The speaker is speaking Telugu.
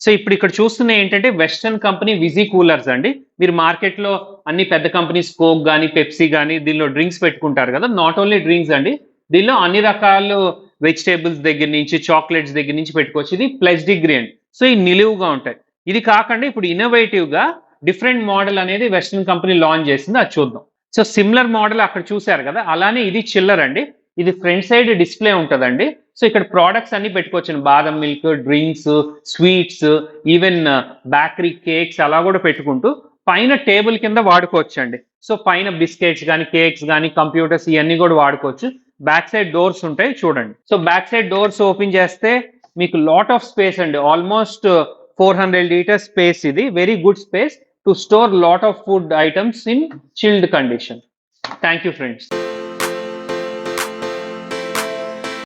సో ఇప్పుడు ఇక్కడ చూస్తున్న ఏంటంటే వెస్టర్న్ కంపెనీ విజీ కూలర్స్ అండి. మీరు మార్కెట్‌లో అన్ని పెద్ద కంపెనీస్ కోక్ గాని, పెప్సీ గాని దీనిలో డ్రింక్స్ పెట్టుకుంటారు కదా! నాట్ ఓన్లీ డ్రింక్స్ అండి. దీనిలో అన్ని రకాలు వెజిటబుల్స్ దగ్గర నుంచి, చాక్లేట్స్ దగ్గర నుంచి పెట్టుకోవచ్చు. ఇది ప్లస్ డిగ్రీ అండి. సో ఈ నిలువుగా ఉంటాయి. ఇది కాకుండా ఇప్పుడు ఇన్నోవేటివ్‌గా డిఫరెంట్ మోడల్ అనేది వెస్టర్న్ కంపెనీ లాంచ్ చేసింది. అది చూద్దాం. సో సిమిలర్ మోడల్ అక్కడ చూసారు కదా! అలానే ఇది చిల్లర్ అండి. ఇది ఫ్రంట్ సైడ్ డిస్‌ప్లే ఉంటదండి. సో ఇక్కడ ప్రొడక్ట్స్ అన్ని పెట్టుకోవచ్చండి. బాదం milk, drinks, sweets, even bakery cakes అలా కూడా పెట్టుకుంటూ పైన టేబుల్ కింద వాడుకోవచ్చండి. సో పైన బిస్కెట్స్ గాని, కేక్స్ గాని, కంప్యూటర్స్ ఇయన్నీ కూడా వాడుకోవచ్చు. బ్యాక్ సైడ్ డోర్స్ ఉంటాయి చూడండి. So back side doors open చేస్తే మీకు లాట్ ఆఫ్ స్పేస్ అండి. ఆల్మోస్ట్ 400 లీటర్స్ స్పేస్ ఇది. Very good space to store lot of food items in chilled condition. Thank you friends.